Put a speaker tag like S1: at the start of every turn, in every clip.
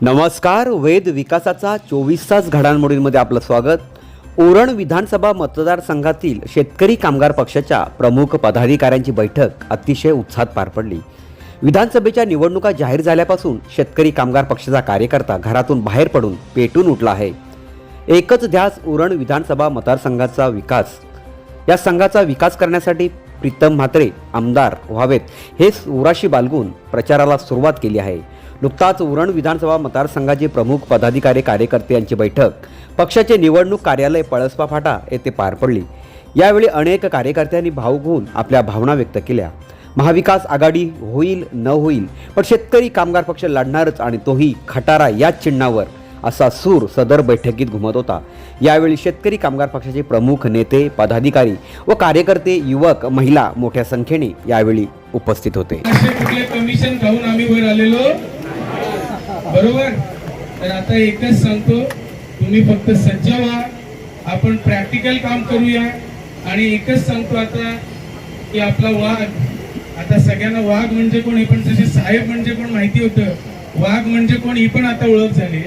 S1: नमस्कार. वेद विकासाचा 24 तास घडामोडींमध्ये आपलं स्वागत. उरण विधानसभा मतदारसंघातील शेतकरी कामगार पक्षाच्या प्रमुख पदाधिकाऱ्यांची बैठक अतिशय उत्साहात पार पडली. विधानसभेच्या निवडणुका जाहीर झाल्यापासून शेतकरी कामगार पक्षाचा कार्यकर्ता घरातून बाहेर पडून पेटून उठला आहे. एकच ध्यास उरण विधानसभा मतदारसंघाचा विकास. या संघाचा विकास करण्यासाठी प्रीतम म्हात्रे आमदार व्हावेत हे उराशी बाळगून प्रचाराला सुरुवात केली आहे. नुकताच उरण विधानसभा मतदारसंघाचे प्रमुख पदाधिकारी कार्यकर्ते यांची बैठक पक्षाचे निवडणूक कार्यालय पळसपा फाटा येथे पार पडली. यावेळी अनेक कार्यकर्त्यांनी भावुक होऊन आपल्या भावना व्यक्त केल्या. महाविकास आघाडी होईल न होईल पण शेतकरी कामगार पक्ष लढणारच आणि तोही खटारा याच चिन्हावर असा सूर सदर बैठकीत घुमत होता. यावेळी शेतकरी कामगार पक्षाचे प्रमुख नेते पदाधिकारी व कार्यकर्ते युवक महिला मोठ्या संख्येने यावेळी उपस्थित होते.
S2: कमिशन खाऊन आम्ही वर आलेलो बरोबर. तर आता एकच सांगतो, तुम्ही फक्त सज्ज व्हा, आपण प्रॅक्टिकल काम करूया. आणि एकच सांगतो आता की आपला वाघ, आता सगळ्यांना वाघ म्हणजे कोण हे पण जसे साहेब म्हणजे कोण माहिती होतं, वाघ म्हणजे कोण ही पण आता ओळख झाली.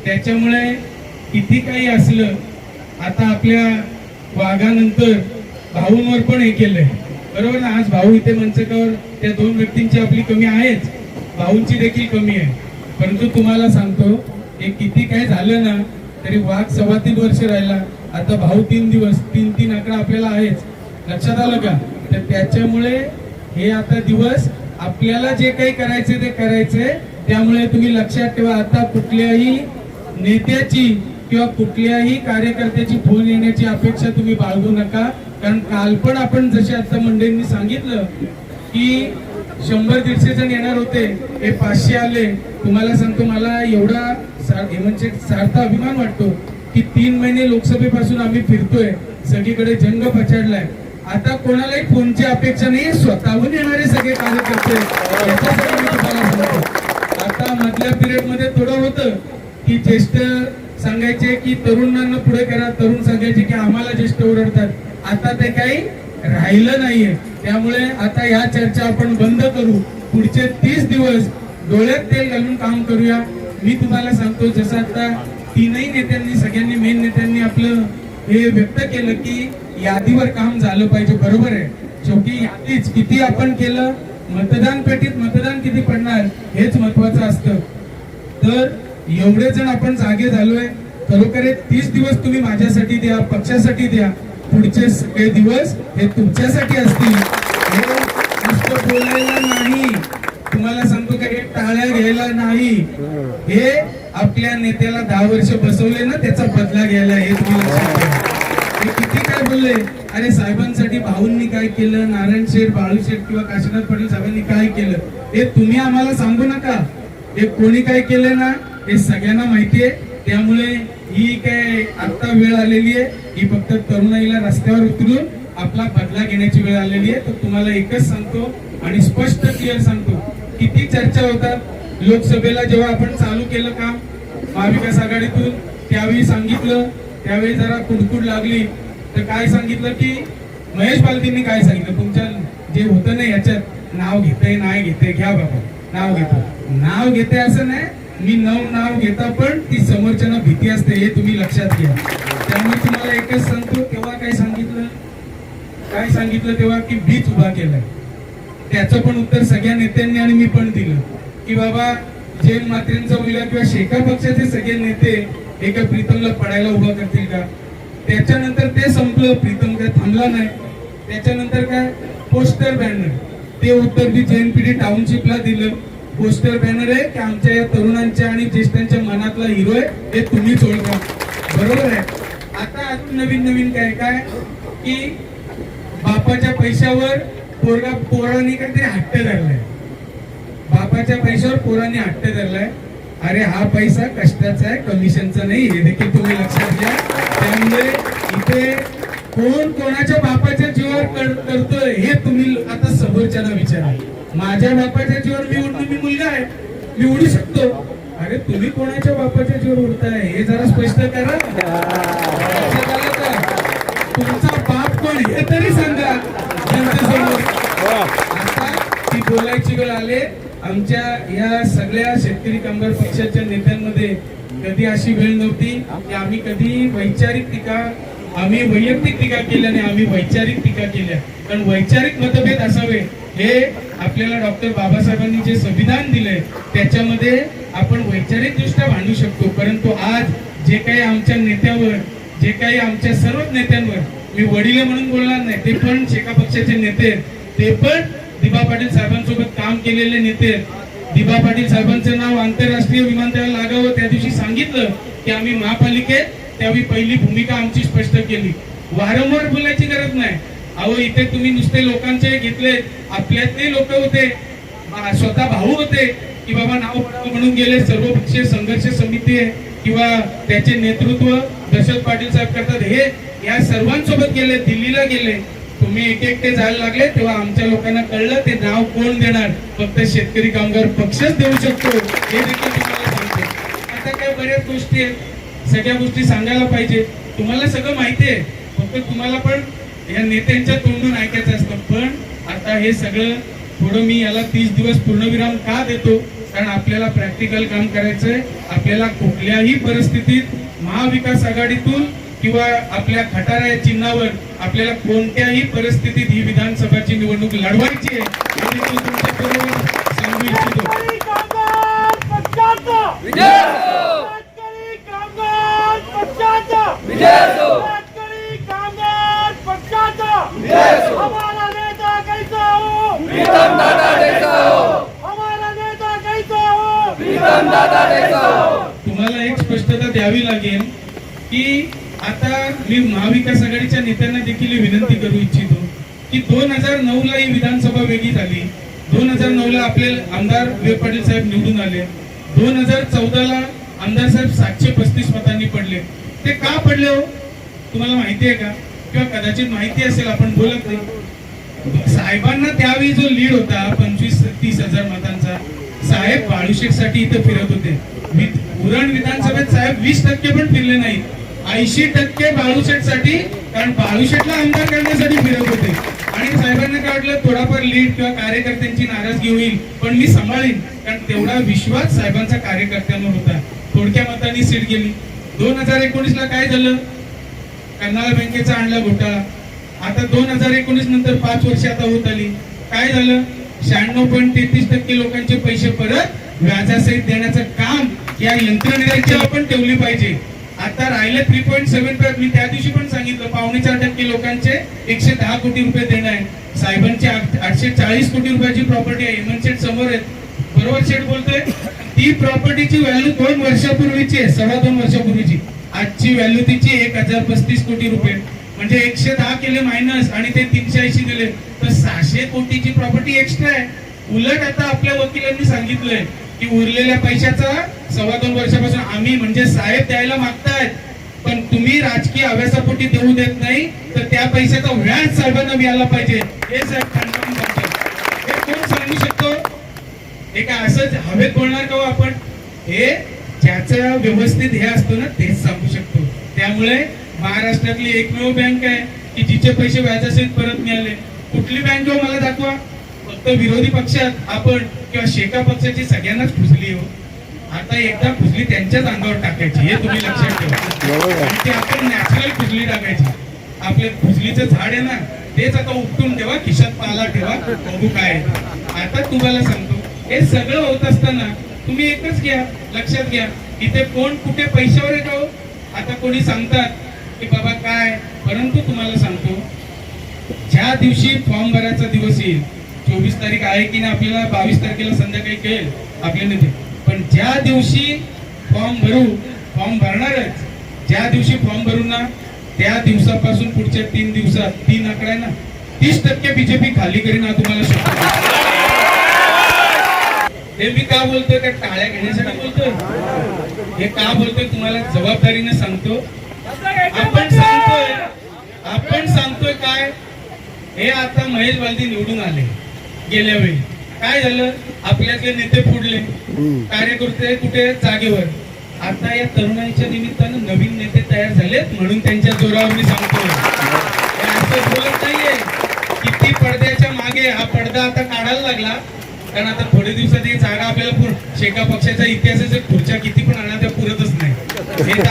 S2: त्याच्यामुळे किती काही असलं आता आपल्या वाघानंतर भाऊंवर पण हे केलंय बरोबर ना. आज भाऊ इथे मंचकावर त्या दोन व्यक्तींची आपली कमी आहेच, भाऊंची देखील कमी आहे. परंतु तुम्हाला सांगतो हे किती काय झालं ना तरी वाघ 3.25 वर्ष राहिला, आता भाऊ 3 दिवस 3 आकडा आपल्याला आहेच. लक्षात आलं का? तर त्याच्यामुळे हे आता दिवस आपल्याला जे काही करायचे ते करायचे. त्यामुळे तुम्ही लक्षात ठेवा, आता कुठल्याही नेत्याची किंवा कुठल्याही कार्यकर्त्याची फोन येण्याची अपेक्षा तुम्ही बाळगू नका. कारण काल पण आपण जसे आता मंडळींनी सांगितलं की 100-150 जण येणार होते, हे 500 आले. तुम्हाला सांगतो मला एवढा म्हणजे सार्थ अभिमान वाटतो की 3 महिने लोकसभेपासून आम्ही फिरतोय, सगळीकडे जंग पछाडलाय. आता कोणालाही फोनची अपेक्षा नाही, स्वतःहून येणारे सगळे कार्यकर्ते. याच्यासाठी मी तुम्हाला सांगतो, आता मधल्या पिरियड मध्ये थोडं होतं की ज्येष्ठ सांगायचे की तरुणांना पुढे करा, तरुण सांगायचे की आम्हाला ज्येष्ठ ओरडतात. आता ते काही राहिलं नाहीये. त्यामुळे आता ह्या चर्चा आपण बंद करू. पुढचे 30 दिवस डोळ्यात तेल घालून काम करूया. मी तुम्हाला सांगतो, जसं आता तीनही नेत्यांनी, सगळ्यांनी मेन नेत्यांनी आपलं हे व्यक्त केलं की यादीवर काम झालं पाहिजे. बरोबर आहे, शेवटी यादीच किती आपण केलं, मतदान पेटीत मतदान किती पडणार हेच महत्वाचं असतं. तर एवढे जण आपण जागे झालोय. खरोखर 30 दिवस तुम्ही माझ्यासाठी द्या, पक्षासाठी द्या. पुढचे सगळे दिवस हे तुमच्यासाठी असतील. हे नुसतं बोलायला नाही, तुम्हाला सांगतो का, हे टाळ्या घ्यायला नाही, हे आपल्या नेत्याला 10 वर्ष बसवले ना त्याचा बदला घ्यायला. हे तुम्ही लक्षात घ्या. हे किती काय बोलले, अरे साहेबांसाठी भाऊंनी काय केलं, नारायण शेठ, बाळू शेठ किंवा काशीनाथ पाटील साहेबांनी काय केलं हे तुम्ही आम्हाला सांगू नका. हे कोणी काय केलं ना हे सगळ्यांना माहितीये. त्यामुळे ही काय आता वेळ आलेली आहे, ही फक्त तरुणाईला रस्त्यावर उतरून आपला बदला घेण्याची वेळ आलेली आहे. तर तुम्हाला एकच सांगतो आणि स्पष्ट क्लिअर सांगतो, किती चर्चा होतात लोकसभेला जेव्हा आपण चालू केलं काम महाविकास आघाडीतून, त्यावेळी सांगितलं, त्यावेळी जरा कुडकुड लागली. तर काय सांगितलं की महेश बालदींनी काय सांगितलं, तुमच्या जे होतं ना याच्यात नाव घेते नाही घेते, घ्या बाबा नाव घेतो, नाव घेते असं नाही, मी नाव घेता पण ती समोरच्याला भीती असते, हे तुम्ही लक्षात घ्या. त्यामुळे तुम्हाला एकच सांगतो, तेव्हा काय सांगितलं तेव्हा की बीच उभा केलाय. त्याचं पण उत्तर सगळ्या नेत्यांनी आणि मी पण दिलं की बाबा जैन मात्रेंचा मुलगा किंवा शेका पक्षाचे सगळे नेते एका प्रीतमला पडायला उभा करतील का. त्याच्यानंतर ते संपलं, प्रीतम काय थांबला नाही. त्याच्यानंतर काय पोस्टर बॅनर, ते उत्तर बी JNPT टाउनशिपला दिलं. पोस्टर बॅनर आहे की आमच्या या तरुणांच्या आणि ज्येष्ठांच्या मनातला हिरो आहे, हे तुम्हीच ओळखा. बरोबर आहे. आता अजून नवीन काय की बापाच्या पैशावर पोरांनी काहीतरी हट्ट धरलाय, बापाच्या पैशावर पोरांनी हट्ट धरलाय. अरे हा पैसा कष्टाचा आहे, कमिशनचा नाही, हे देखील तुम्ही लक्षात घ्या. त्यामुळे इथे कोण कोणाच्या बापाच्या जीवावर करतोय हे तुम्ही आता समोरच्याला विचारा. माझ्या बापाच्या जीवावर मी मुलगा आहे, मी उडू शकतो. अरे तुम्ही कोणाच्या बापाच्या जीवावर उडताय हे जरा स्पष्ट करा. तुमचा बाप कोण हे तरी सांगा जनतेसमोर. आता ती बोलायची वेळ आले. आमच्या या सगळ्या शेतकरी कामगार पक्षाच्या नेत्यांमध्ये कधी अशी वेळ नव्हती की आम्ही कधी वैचारिक टीका, आम्ही वैयक्तिक टीका केल्या नाही, आम्ही वैचारिक टीका केल्या. कारण वैचारिक मतभेद असावे हे आपल्याला डॉक्टर बाबासाहेबांनी जे संविधान दिलंय त्याच्यामध्ये आपण वैचारिक दृष्ट्या भांडू शकतो. परंतु आज जे काही आमच्या नेत्यावर, जे काही आमच्या सर्वच नेत्यांवर, मी वडील म्हणून बोलणार नाही, ते पण शेका पक्षाचे नेते, ते पण दिबा पाटील साहेबांसोबत काम केलेले नेते. दिबा पाटील साहेबांचं नाव आंतरराष्ट्रीय विमानतळाला लागावं त्या दिवशी सांगितलं की आम्ही महापालिकेत त्यावेळी पहिली भूमिका आमची स्पष्ट केली. वारंवार बोलायची गरज नाही. अहो इथे तुम्ही नुसते लोकांचे घेतले, आपल्यातले लोक होते, स्वतः भाऊ होते की बाबा नाव म्हणून गेले. सर्वपक्षीय संघर्ष समिती आहे किंवा त्याचे नेतृत्व दशरथ पाटील साहेब करतात, हे या सर्वांसोबत गेले, दिल्लीला गेले. तुम्ही एकटे जायला लागले तेव्हा आमच्या लोकांना कळलं ते नाव कोण देणार, फक्त शेतकरी कामगार पक्षच देऊ शकतो हे देखील तुम्हाला सांगतो. आता काय बऱ्याच गोष्टी आहेत, सगळ्या गोष्टी सांगायला पाहिजे. तुम्हाला सगळं माहिती आहे, फक्त तुम्हाला पण या नेत्यांच्या तोंडून ऐकायचं असतं. पण आता हे सगळं थोडं मी याला 30 दिवस पूर्णविराम का देतो, कारण आपल्याला प्रॅक्टिकल काम करायचंय. आपल्याला कुठल्याही परिस्थितीत महाविकास आघाडीतून किंवा आपल्या खटारा या चिन्हावर आपल्याला कोणत्याही परिस्थितीत ही विधानसभाची निवडणूक लढवायची आहे हे देखील तुमच्याबरोबर सांगू इच्छितो. तुम्हाला एक स्पष्टता द्यावी लागेल की आता मी महाविकास आघाडीच्या नेत्यांना देखील विनंती करू इच्छितो की 2009 ला ही विधानसभा वेगळी झाली. 2009 ला आपले आमदार विवेक पाटील साहेब निवडून आले. 2014 ला आमदार साहेब 735 मतांनी पडले. ते का पडले हो तुम्हाला माहिती आहे का? किंवा कदाचित माहिती असेल, आपण बोलत नाही. साहेबांना त्यावेळी जो लीड होता 25-30 हजार मतांचा, साहेब बाळूशेठ साठी इथे फिरत होते. उरण विधानसभेत साहेब 20% पण फिरले नाही, 80% बाळूशेठ साठी, कारण बाळूशेठला आमदार करण्यासाठी फिरत होते. आणि साहेबांना काय वाटलं, थोडाफार लीड किंवा कार्यकर्त्यांची नाराजगी होईल पण मी सांभाळीन, कारण तेवढा विश्वास साहेबांचा कार्यकर्त्यांवर होता. थोडक्या मतांनी सीट गेली. 2019 ला काय झालं, कर्नाळा बँकेचा आणला घोटाळा. आता 2019 नंतर 5 वर्ष आता होत आली. काय झालं, 96.33% लोकांचे पैसे परत व्याजासहित देण्याचं काम या यंत्रणेची आपण ठेवली पाहिजे. आता राहिले 3.75. मी त्या दिवशी पण सांगितलं 4.5% लोकांचे 110 कोटी रुपये देणं आहे. साहेबांची 840 कोटी रुपयाची प्रॉपर्टी आहे. हेमंत शेठ समोर आहेत, बरोबर शेठ बोलतोय. ती प्रॉपर्टीची व्हॅल्यू 2 वर्षापूर्वीची आहे, 2.5 वर्षापूर्वीची. आजची व्हॅल्यू तिची 1035 कोटी रुपये, म्हणजे 110 केले मायनस आणि ते 380 दिले तर 600 कोटीची प्रॉपर्टी एक्स्ट्रा आहे. उलट आता आपल्या वकिलांनी सांगितलंय की उरलेल्या पैशाचा 2.25 वर्षापासून आम्ही म्हणजे साहेब द्यायला मागतायत, पण तुम्ही राजकीय हव्यासापोटी देऊ देत नाही तर त्या पैशाचा व्याज साहेबांना मिळाला पाहिजे हे साहेब ठणकावून सांगतात. हे कोण सांगू शकतो? हे काय असंच हवेत बोलणार का आपण? हे ज्याचं व्यवस्थित हे असतो ना तेच सांगू शकतो. त्यामुळे महाराष्ट्रातली एकमेव बँक आहे की जिचे पैसे व्याजासहित परत मिळाले. कुठली बँक हो मला दाखवा. फक्त विरोधी पक्षात आपण किंवा शेका पक्षाची सगळ्यांनाच फुसली हो. आता एकदा फुसली त्यांच्याच अंगावर टाकायची हे तुम्ही लक्षात ठेवा. ते आपण नॅचरल फुसली टाकायची. आपले फुसलीचं झाड आहे ना तेच आता उपटून ठेवा, खिशात पाला ठेवा, बघू काय. आता तुम्हाला सांगतो हे सगळं होत असताना तुम्ही एकच घ्या, लक्षात घ्या, इथे कोण कुठे पैशावर येतो. आता कोणी सांगतात की बाबा काय, परंतु तुम्हाला सांगतो ज्या दिवशी फॉर्म भरायचा दिवस येईल, 24 तारीख आहे की नाही आपल्याला 22 तारखेला संध्याकाळी कळेल आपल्या नेते, पण ज्या दिवशी फॉर्म भरणारच, ज्या दिवशी फॉर्म भरू ना त्या दिवसापासून पुढच्या 3 दिवसात 3 आकडा आहे ना 30% बीजेपी खाली करीन हा तुम्हाला शब्द. हे मी का बोलतोय, त्या टाळ्या घेण्यासाठी बोलतोय? हे का बोलतोय तुम्हाला जबाबदारीने सांगतो. आपण सांगतोय काय, हे आता महेश बालदी निवडून आले गेल्या वेळी, काय झालं आपल्यातले नेते फुडले, कार्यकर्ते कुठे जागेवर. आता या तरुणाईच्या निमित्तानं नवीन नेते तयार झालेत म्हणून त्यांच्या जोरावर मी सांगतोय. असं बोलत नाहीये. किती पडद्याच्या मागे हा पडदा आता काढायला लागला कारण आता थोडे दिवसात ही जागा आपल्याला शेका पक्षाचा इतिहासाच्या खुर्च्या किती पण आणा त्या पुरतच नाही हे तर